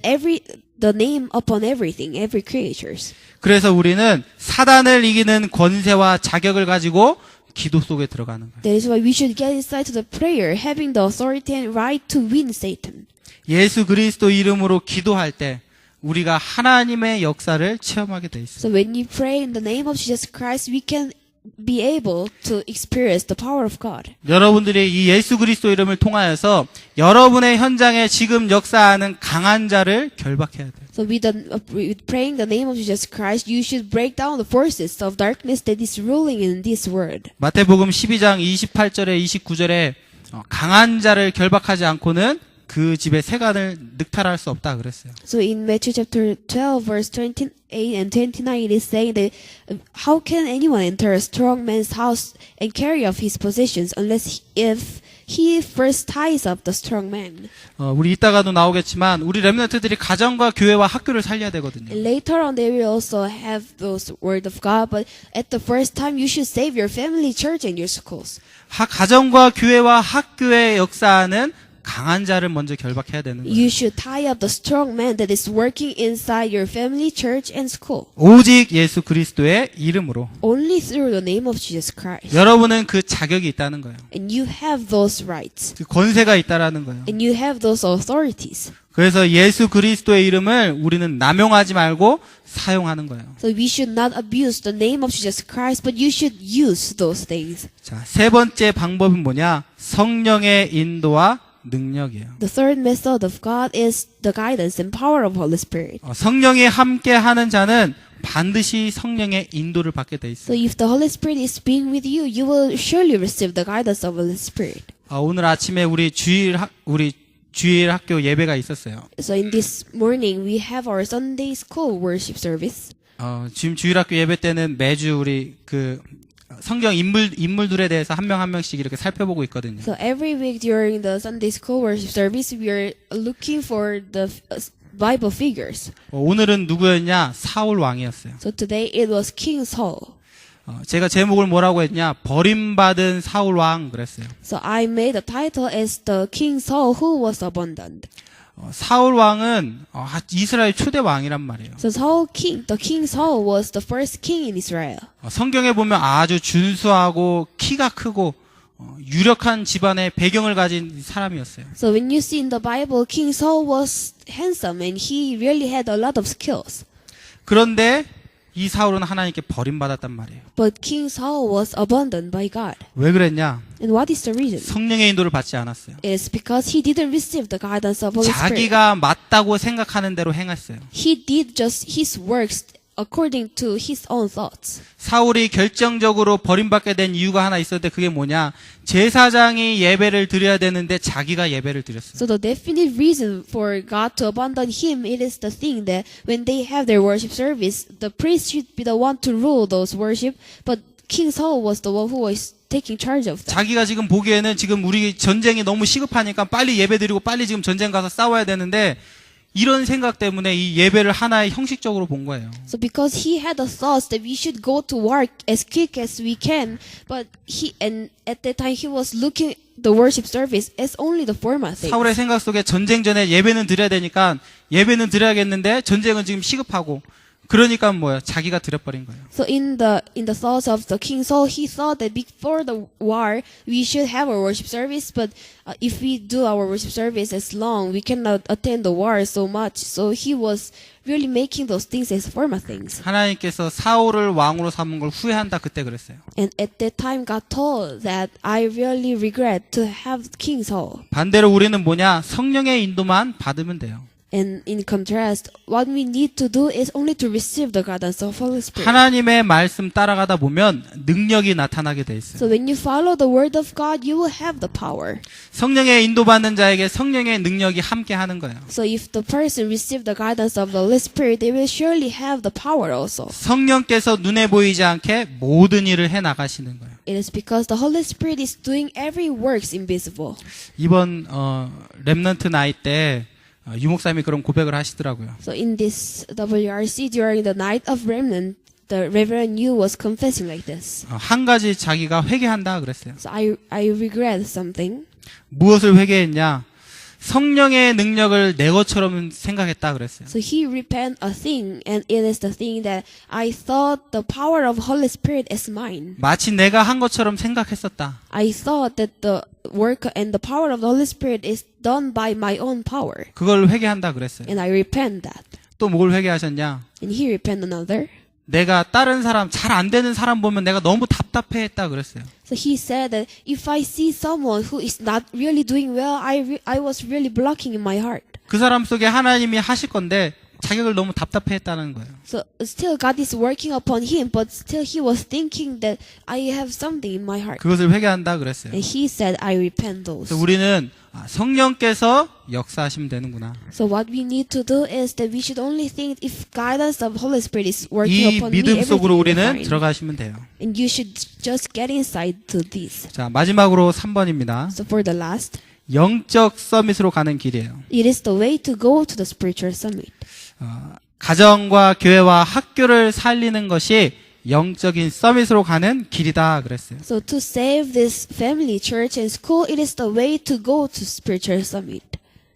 the name upon everything, every creatures. 그래서 우리는 사단을 이기는 권세와 자격을 가지고 기도 속에 들어가는 거예요. That is why we should get inside to the prayer, having the authority and right to win Satan. 예수 그리스도 이름으로 기도할 때 우리가 하나님의 역사를 체험하게 돼 있어요. So when you pray in the name of Jesus Christ, we can be able to experience the power of God. 여러분들이 이 예수 그리스도 이름을 통하여서 여러분의 현장에 지금 역사하는 강한 자를 결박해야 돼요. So with praying the name of Jesus Christ, you should break down the forces of darkness that is ruling in this world. 마태복음 12장 28절에 29절에 강한 자를 결박하지 않고는 그 집의 세간을 늑탈할 수 없다 그랬어요. So in Matthew chapter 12 verse 28 and 29 it is saying that how can anyone enter a strong man's house and carry off his possessions unless if he first ties up the strong man. 우리 이따가도 나오겠지만 우리 렘넌트들이 가정과 교회와 학교를 살려야 되거든요. And later on they will also have those word of God, but at the first time you should save your family, church and your schools. 가정과 교회와 학교의 역사는 강한 자를 먼저 결박해야 되는 거예요. You should tie up the strong man that is working inside your family, church and school. 오직 예수 그리스도의 이름으로. Only through the name of Jesus Christ. 여러분은 그 자격이 있다는 거예요. And you have those rights. 그 권세가 있다라는 거예요. And you have those authorities. 그래서 예수 그리스도의 이름을 우리는 남용하지 말고 사용하는 거예요. So we should not abuse the name of Jesus Christ, but you should use those things. 자, 세 번째 방법은 뭐냐? 성령의 인도와 능력이에요. The third method of God is the guidance and power of Holy Spirit. 성령이 함께 하는 자는 반드시 성령의 인도를 받게 돼 So 있어요. if the Holy Spirit is being with you, you will surely receive the guidance of Holy Spirit. 오늘 아침에 우리 주일 학교 예배가 있었어요. So in this morning, we have our Sunday school worship service. 지금 주일 학교 예배 때는 매주 우리 그 성경 인물들에 대해서 한 명 한 명씩 이렇게 살펴보고 있거든요. So every week during the Sunday school worship service, we are looking for the Bible figures. 오늘은 누구였냐? 사울 왕이었어요. So today it was King Saul. 제가 제목을 뭐라고 했냐? 버림받은 사울 왕 그랬어요. So I made the title as the King Saul who was abandoned. 사울 왕은 이스라엘 초대 왕이란 말이에요. So the King Saul was the first king in Israel. 성경에 보면 아주 준수하고 키가 크고 유력한 집안의 배경을 가진 사람이었어요. So when you see in the Bible, King Saul was handsome and he really had a lot of skills. 그런데 이 사울은 하나님께 버림받았단 말이에요. But King Saul was abandoned by God. 왜 그랬냐? And what is the reason? 성령의 인도를 받지 않았어요. It's because he didn't receive the guidance of Holy Spirit. 자기가 맞다고 생각하는 대로 행했어요. He did just his works according to his own thoughts. 사울이 결정적으로 버림받게 된 이유가 하나 있었는데 그게 뭐냐? 제사장이 예배를 드려야 되는데 자기가 예배를 드렸어요. So the definite reason for God to abandon him, it is the thing that when they have their worship service, the priest should be the one to rule those worship, but King Saul was the one who was taking charge of that. 자기가 지금 보기에는 지금 우리 전쟁이 너무 시급하니까 빨리 예배 드리고 빨리 지금 전쟁 가서 싸워야 되는데 이런 생각 때문에 이 예배를 하나의 형식적으로 본 거예요. So because he had the thoughts that we should go to work as quick as we can, but at that time he was looking the worship service as only the formal thing. 사울의 생각 속에 전쟁 전에 예배는 드려야 되니까 예배는 드려야겠는데 전쟁은 지금 시급하고 그러니까 뭐야? 자기가 드려버린 거예요. So in the thoughts of the King Saul, he thought that before the war we should have our worship service, but if we do our worship service as long, we cannot attend the war so much. So he was really making those things as formal things. 하나님께서 사울을 왕으로 삼은 걸 후회한다 그때 그랬어요. And at that time, God told that I really regret to have King Saul. 반대로 우리는 뭐냐? 성령의 인도만 받으면 돼요. And in contrast, what we need to do is only to receive the guidance of Holy Spirit. 하나님의 말씀 따라가다 보면 능력이 나타나게 돼 있어요. So when you follow the word of God, you will have the power. 성령의 인도받는 자에게 성령의 능력이 함께 하는 거예요. So if the person receive the guidance of the Holy Spirit, they will surely have the power also. 성령께서 눈에 보이지 않게 모든 일을 해 나가시는 거예요. It is because the Holy Spirit is doing every works invisible. 이번 렘넌트 나이 때 유목사님이 그런 고백을 하시더라고요. So in this WRC during the night of remnant, the Reverend Yu was confessing like this. 한 가지 자기가 회개한다 그랬어요. So I regret something. 무엇을 회개했냐? 성령의 능력을 내 것처럼 생각했다 그랬어요. So he repent a thing, and it is the thing that I thought the power of Holy Spirit as mine. 마치 내가 한 것처럼 생각했었다. I thought that the work and the power of the Holy Spirit is done by my own power. 그걸 회개한다 그랬어요. And I repent that. 또 뭘 회개하셨냐? And he repent another. 내가 다른 사람, 잘 안 되는 사람 보면 내가 너무 답답해했다 그랬어요. So he said that if I see someone who is not really doing well, I was really blocking in my heart. 그 사람 속에 하나님이 하실 건데 자격을 너무 답답해했다는 거예요. So still God is working upon him, but still he was thinking that I have something in my heart. 그것을 회개한다 그랬어요. And he said, I repent those. 그래서 우리는 성령께서 역사하시면 되는구나. So what we need to do is that we should only think if guidance of Holy Spirit is working 이 upon me, 믿음 everything 속으로 will be 우리는 fine. 들어가시면 돼요. And you should just get inside to this. 자, 마지막으로 3번입니다. So for the last, 영적 서밋으로 가는 길이에요. it is the way to go to the spiritual summit. 가정과 교회와 학교를 살리는 것이 영적인 서밋으로 가는 길이다 그랬어요. So to save this family, church, and school, it is the way to go to spiritual summit.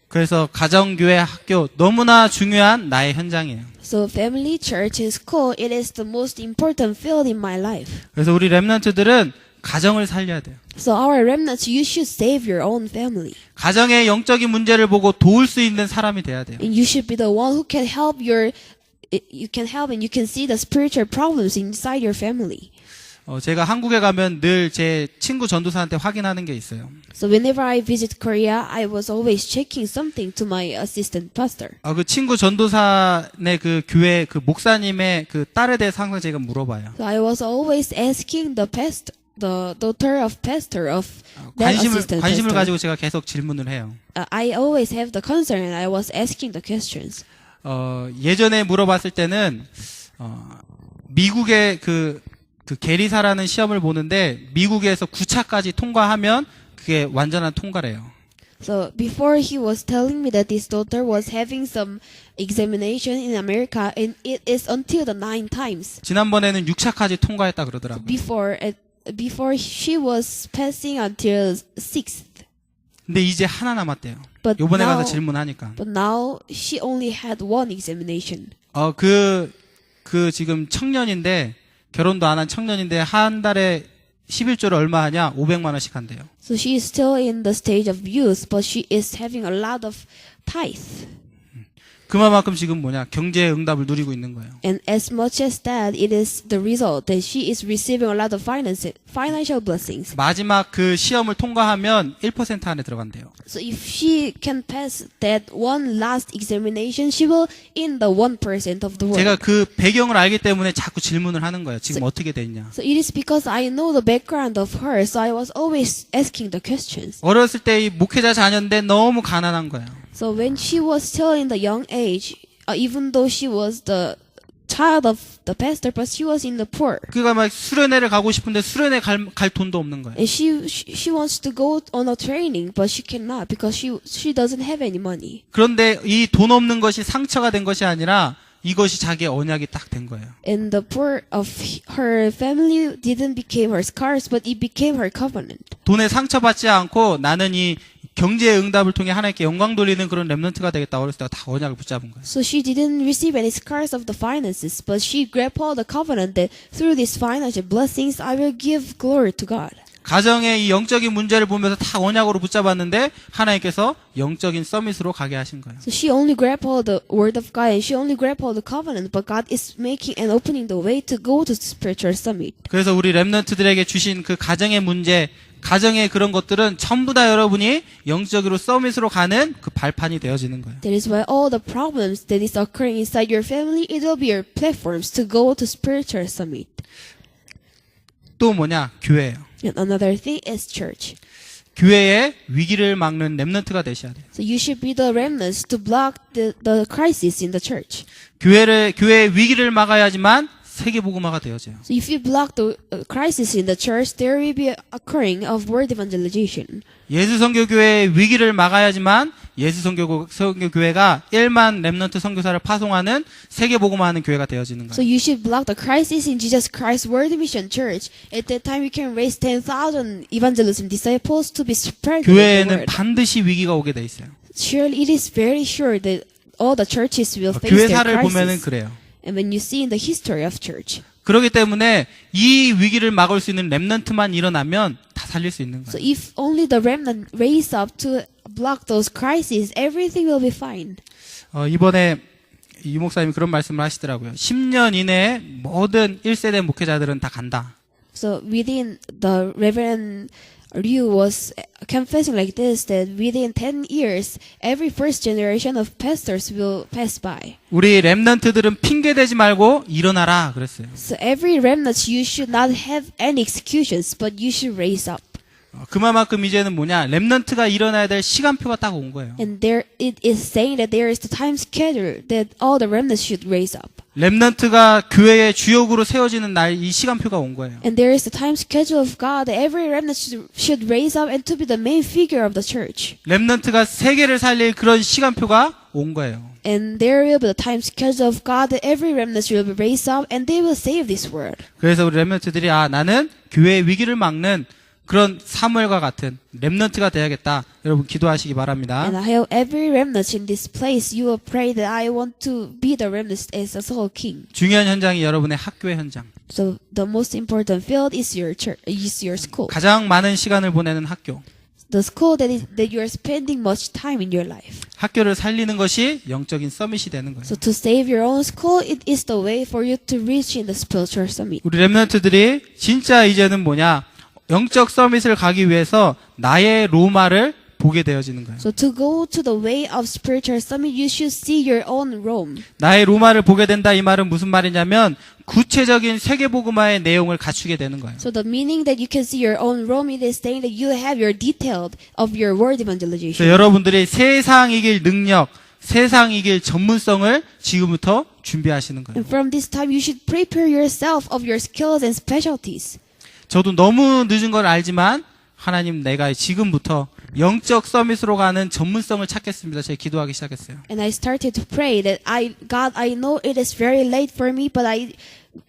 그래서 가정, 교회, 학교 너무나 중요한 나의 현장이에요. So family, church, and school, it is the most important field in my life. 그래서 우리 렘넌트들은 가정을 살려야 돼요. So our remnants, you should save your own family. 가정의 영적인 문제를 보고 도울 수 있는 사람이 돼야 돼요. And you should be the one who can help you can help and you can see the spiritual problems inside your family. 제가 한국에 가면 늘 제 친구 전도사한테 확인하는 게 있어요. So whenever I visit Korea, I was always checking something to my assistant pastor. 그 친구 전도사네 그 교회 그 목사님의 그 딸에 대해서 항상 제가 물어봐요. So I was always asking the daughter of pastor of that assistant 관심을 pastor. 가지고 제가 계속 질문을 해요. I always have the concern and I was asking the questions. 예전에 물어봤을 때는 미국의 그 게리사라는 시험을 보는데 미국에서 9차까지 통과하면 그게 완전한 통과래요. So before he was telling me that his daughter was having some examination in America and it is until the 9 times. 지난번에는 6차까지 통과했다 그러더라고요. Before she was passing until 6th. 근데 이제 하나 남았대요. But 요번에 now, 가서 질문하니까. But now she only had one examination. 그 지금 청년인데 결혼도 안 한 청년인데 한 달에 11조를 얼마 하냐? 500만 원씩 한대요. So she is still in the stage of youth, but she is having a lot of tithe. 그만큼 지금 경제의 응답을 누리고 있는 거예요. And as much as that, it is the result that she is receiving a lot of financial blessings. 마지막 그 시험을 통과하면 1% 안에 들어간대요. So if she can pass that one last examination, she will in the 1% of the world. 제가 그 배경을 알기 때문에 자꾸 질문을 하는 거예요. 지금 어떻게 됐냐? So it is because I know the background of her, so I was always asking the questions. 어렸을 때 이 목회자 자녀인데 너무 가난한 거예요. So when she was still in the young age, even though she was the child of the pastor, but she was in the poor. 그가 막 수련회를 가고 싶은데 수련회 갈 돈도 없는 거예요. And she wants to go on a training, but she cannot because she doesn't have any money. 그런데 이 돈 없는 것이 상처가 된 것이 아니라 이것이 자기의 언약이 딱 된 거예요. And the poor of her family didn't become her scars, but it became her covenant. 돈에 상처받지 않고 나는 이 경제의 응답을 통해 하나님께 영광 돌리는 그런 렘넌트가 되겠다. 어렸을 때 다 언약을 붙잡은 거예요. So she didn't receive any scars of the finances, but she grabbed hold the covenant that through these financial blessings, I will give glory to God. 가정의 이 영적인 문제를 보면서 다 언약으로 붙잡았는데 하나님께서 영적인 서밋으로 가게 하신 거예요. So she only grabbed hold the word of God and she only grabbed hold the covenant, but God is making and opening the way to go to spiritual summit. 그래서 우리 렘넌트들에게 주신 그 가정의 문제, 가정의 그런 것들은 전부 다 여러분이 영적으로 서밋으로 가는 그 발판이 되어지는 거예요. That is why all the problems that is occurring inside your family, it will be your platforms to go to spiritual summit. 또 교회예요. And another thing is church. 교회의 위기를 막는 렘넌트가 되셔야 돼요. So you should be the remnants to block the crisis in the church. 교회의 위기를 막아야지만 세계복음화가 되어져요. So if you block the crisis in the church, there will be occurring of word evangelization. 예수선교교회의 위기를 막아야지만 예수선교교회가 1만 렘넌트 선교사를 파송하는 세계복음화하는 교회가 되어지는 So 거예요. you should block the crisis in Jesus Christ Word Mission Church. At that time, we can raise 10,000 evangelism disciples to be spread the 교회에는 word. 반드시 위기가 오게 돼 있어요. Surely it is very sure that all the churches will face 교회사를 their 보면은 crisis. 그래요. And when you see in the history of church. 그렇기 때문에 이 위기를 막을 수 있는 렘넌트만 일어나면 다 살릴 수 있는 So 거예요. if only the remnant raise up to block those crises, everything will be fine. 이번에 이 목사님이 그런 말씀을 하시더라고요. 10년 이내에 모든 1세대 목회자들은 다 간다. So within the Reverend Liu was confessing like this, that within 10 years, every first generation of pastors will pass by. 우리 렘넌트들은 핑계 대지 말고 일어나라 그랬어요. So every remnant, you should not have any excuses, but you should raise up. 그만큼 이제는 뭐냐, 렘넌트가 일어나야 될 시간표가 딱 온 거예요. And there it is saying that there is the time schedule that all the remnants should raise up. 렘넌트가 교회의 주역으로 세워지는 날, 이 시간표가 온 거예요. And there is the time schedule of God that every remnant should raise up and to be the main figure of the church. 렘넌트가 세계를 살릴 그런 시간표가 온 거예요. And there will be the time schedule of God that every remnant will be raised up and they will save this world. 그래서 우리 렘넌트들이 나는 교회의 위기를 막는 그런 사무엘과 같은 렘넌트가 돼야겠다. 여러분 기도하시기 바랍니다. And I hope every remnant in this place you will pray that I want to be the remnant as a Saul king. 중요한 현장이 여러분의 학교의 현장. So the most important field is your church, is your school. 가장 많은 시간을 보내는 학교. The school that you are spending much time in your life. 학교를 살리는 것이 영적인 서밋이 되는 거예요. So to save your own school, it is the way for you to reach in the spiritual summit. 우리 렘넌트들이 진짜 이제는 뭐냐? 영적 서밋을 가기 위해서 나의 로마를 보게 되어지는 거예요. So to go to the way of spiritual summit, you should see your own Rome. 나의 로마를 보게 된다 이 말은 무슨 말이냐면 구체적인 세계복음화의 내용을 갖추게 되는 거예요. So the meaning that you can see your own Rome, it is saying that you have your detailed of your word 그래서 evangelization. 여러분들이 세상 이길 능력, 세상 이길 전문성을 지금부터 준비하시는 거예요. And from this time, you should prepare yourself of your skills and specialties. 저도 너무 늦은 걸 알지만 하나님 내가 지금부터 영적 서밋으로 가는 전문성을 찾겠습니다. 제가 기도하기 시작했어요. And I started to pray that God, I know it is very late for me, but I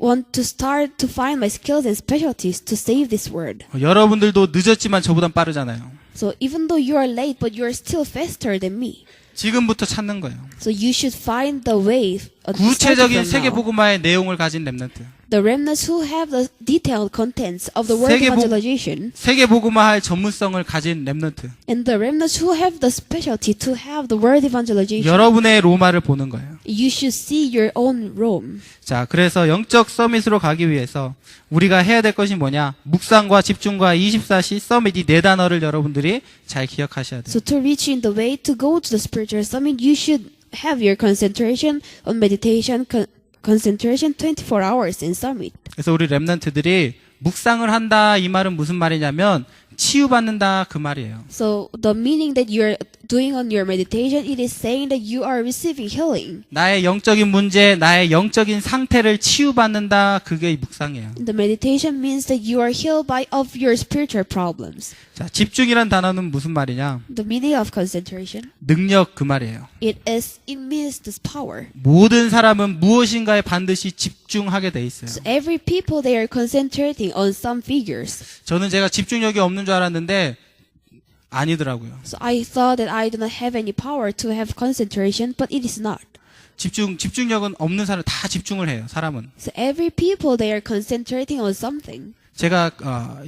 want to start to find my skills and specialties to save this word. 여러분들도 늦었지만 저보단 빠르잖아요. So even though you are late, but you are still faster than me. 지금부터 찾는 거예요. So you should find the way. 구체적인 세계복음화의 내용을 가진 렘넌트. The remnants who have the detailed contents of the word evangelization, 세계복음화할 전문성을 가진 렘넌트. and the remnants who have the specialty to have the word evangelization, 여러분의 로마를 보는 거예요. you should see your own Rome. 자, 그래서 영적 서밋으로 가기 위해서 우리가 해야 될 것이 뭐냐? 묵상과 집중과 24시 서밋 이 네 단어를 여러분들이 잘 기억하셔야 돼요. So to reach in the way to go to the spiritual summit, you should have your concentration on meditation, concentration 24 hours in summit. 그래서 우리 렘넌트들이 묵상을 한다 이 말은 무슨 말이냐면 치유받는다 그 말이에요. So the meaning that you're doing on your meditation, it is saying that you are receiving healing. 나의 영적인 문제, 나의 영적인 상태를 치유받는다 그게 이 묵상이에요. The meditation means that you are healed of your spiritual problems. 자, 집중이란 단어는 무슨 말이냐? The meaning of concentration, 능력 그 말이에요. it means this power. 모든 사람은 무엇인가에 반드시 집중하게 돼 있어요. So every people, they are concentrating on some figures. 저는 제가 집중력이 없는 줄 알았는데 아니더라고요. So I thought that I do not have any power to have concentration, but it is not. 집중력은 없는 사람 다 집중을 해요. 사람은. So every people, they are concentrating on something. 제가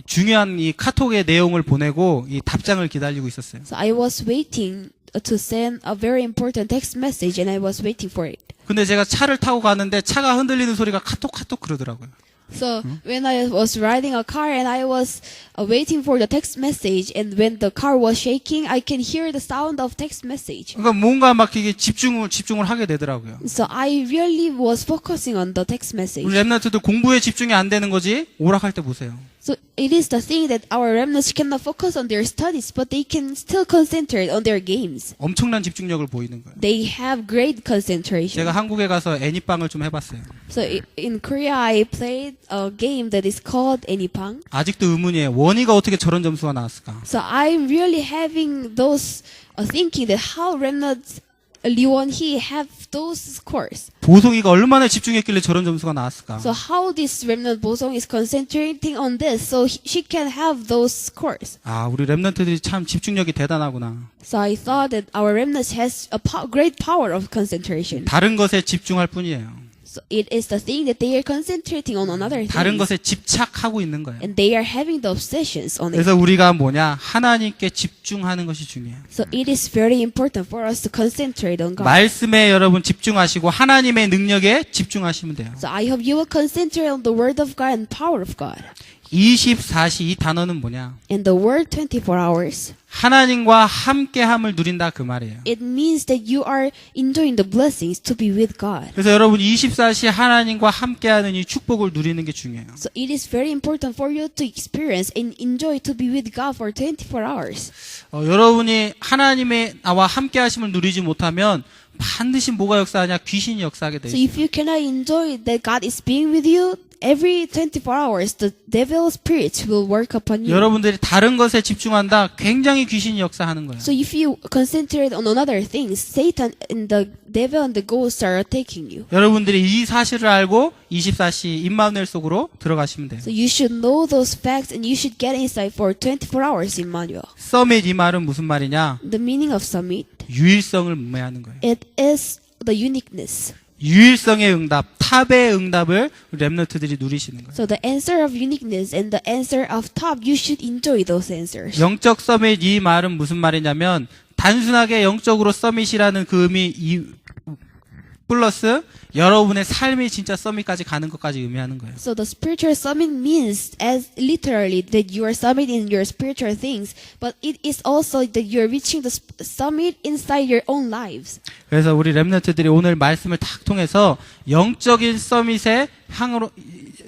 중요한 이 카톡의 내용을 보내고 이 답장을 기다리고 있었어요. So I was waiting to send a very important text message, and I was waiting for it. 근데 제가 차를 타고 가는데 차가 흔들리는 소리가 카톡 그러더라고요. So when I was riding a car and I was waiting for the text message, and when the car was shaking, I can hear the sound of text message. 그러니까 뭔가 막 이게 집중을 하게 되더라고요. So I really was focusing on the text message. 우리 렘넌트들 공부에 집중이 안 되는 거지 오락할 때 보세요. So it is the thing that our remnants cannot focus on their studies, but they can still concentrate on their games. 엄청난 집중력을 보이는 거예요. They have great concentration. 제가 한국에 가서 애니빵을 좀 해봤어요. So in Korea, I played a game that is called Anypang. 아직도 의문이에요. 원희가 어떻게 저런 점수가 나왔을까? So I'm really having those thinking that how remnants Lee Won-hee have those scores. 보송이가 얼마나 집중했길래 저런 점수가 나왔을까? So how this remnant Bosong is concentrating on this, so she can have those scores. 아, 우리 렘넌트들이 참 집중력이 대단하구나. So I thought that our remnants has a great power of concentration. 다른 것에 집중할 뿐이에요. So it is the thing that they are concentrating on another thing. 다른 것에 집착하고 있는 거예요. And they are having the obsessions on it. 그래서 우리가 뭐냐? 하나님께 집중하는 것이 중요해요. So it is very important for us to concentrate on God. 말씀에 여러분 집중하시고 하나님의 능력에 집중하시면 돼요. So I hope you will concentrate on the word of God and power of God. 24시 이 단어는 뭐냐? And the word 24 hours, 하나님과 함께함을 누린다 그 말이에요. it means that you are enjoying the blessings to be with God. 그래서 여러분 24시 하나님과 함께하는 이 축복을 누리는 게 중요해요. So it is very important for you to experience and enjoy to be with God for 24 hours. 여러분이 하나님의 나와 함께하심을 누리지 못하면 반드시 뭐가 역사하냐? 귀신이 역사하게 돼 So 있어요. if you cannot enjoy that God is being with you, every 24 hours the devil spirit will work upon you. 여러분들이 다른 것에 집중한다. 굉장히 귀신이 역사하는 거예요. So if you concentrate on another things, Satan and the devil and the ghosts are attacking you. 여러분들이 이 사실을 알고 24시 임마누엘 속으로 들어가시면 돼요. So you should know those facts and you should get inside for 24 hours in Emmanuel. 서밋 이 말은 무슨 말이냐? The meaning of summit, 유일성을 문매하는 거예요. it is the uniqueness. 유일성의 응답, 탑의 응답을 렘넌트들이 누리시는 거예요. So the answer of uniqueness and the answer of top, you should enjoy those answers. 영적 서밋 이 말은 무슨 말이냐면 단순하게 영적으로 서밋이라는 그 의미 플러스 여러분의 삶이 진짜 서밋까지 가는 것까지 의미하는 거예요. So the spiritual summit means as literally that you are summit in your spiritual things, but it is also that you are reaching the summit inside your own lives. 그래서 우리 렘넌트들이 오늘 말씀을 딱 통해서 영적인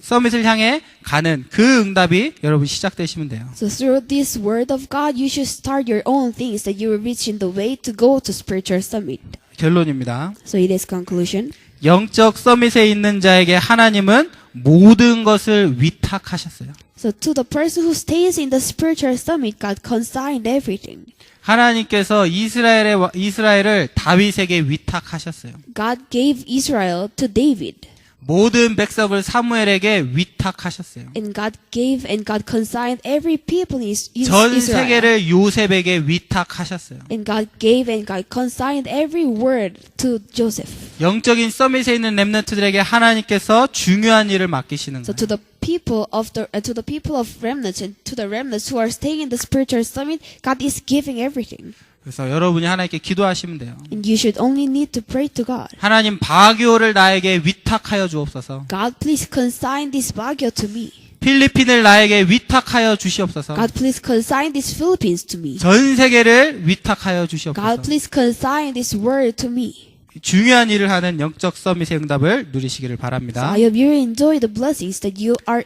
서밋을 향해 가는 그 응답이 여러분 시작되시면 돼요. So through this word of God, you should start your own things that you will reach in the way to go to spiritual summit. 결론입니다. So it is conclusion. 영적 서밋에 있는 자에게 하나님은 모든 것을 위탁하셨어요. So to the person who stays in the spiritual summit, God consigned everything. 하나님께서 이스라엘을 다윗에게 위탁하셨어요. God gave Israel to David. 모든 백성을 사무엘에게 위탁하셨어요. And God gave and God consigned every people in 전 Israel. 세계를 요셉에게 위탁하셨어요. And God gave and God consigned every word to Joseph. 영적인 서밋에 있는 렘넌트들에게 하나님께서 중요한 일을 맡기시는 So 거예요. to the people of remnants and to the remnants who are staying in the spiritual summit, God is giving everything. 그래서 여러분이 하나님께 기도하시면 돼요. And you should only need to pray to God. 하나님 바교를 나에게 위탁하여 주옵소서. God, please consign this Baguio to me. 필리핀을 나에게 위탁하여 주시옵소서. God, please consign this Philippines to me. 전 세계를 위탁하여 God, 주시옵소서. please consign this word to me. 중요한 일을 하는 영적 서밋의 응답을 누리시기를 So 바랍니다. I hope you enjoy the blessings that you are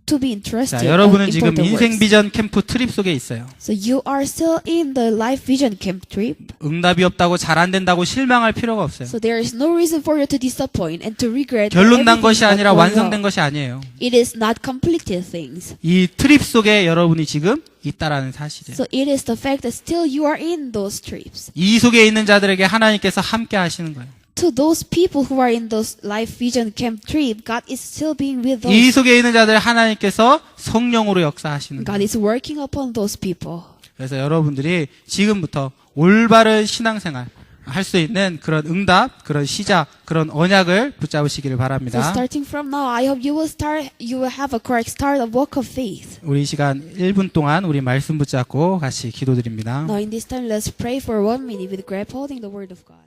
to be interested 자, in 여러분은 지금 important 인생 works. 비전 캠프 트립 속에 있어요. So you are still in the Life Vision Camp trip. 응답이 없다고 잘 안 된다고 실망할 필요가 없어요. So there is no reason for you to disappoint and to regret. that 결론 난 everything 것이 is not 아니라 going 완성된 well. 것이 아니에요. It is not completed things. 이 트립 속에 여러분이 지금 있다라는 사실이에요. So it is the fact that still you are in those trips. 이 속에 있는 자들에게 하나님께서 함께 하시는 거예요. To those people who are in those Life Vision Camp trip, God is still being with 이 those. 속에 있는 자들 하나님께서 성령으로 역사하시는 God 거예요. is working upon those people. 그래서 여러분들이 지금부터 올바른 신앙생활 할 수 있는 그런 응답, 그런 시작, 그런 언약을 붙잡으시기를 So 바랍니다. starting from now, I hope you will have a correct start of walk of faith. 우리 이 시간 1분 동안 우리 말씀 붙잡고 같이 기도드립니다. Now in this time, let's pray for 1 minute with grab holding the word of God.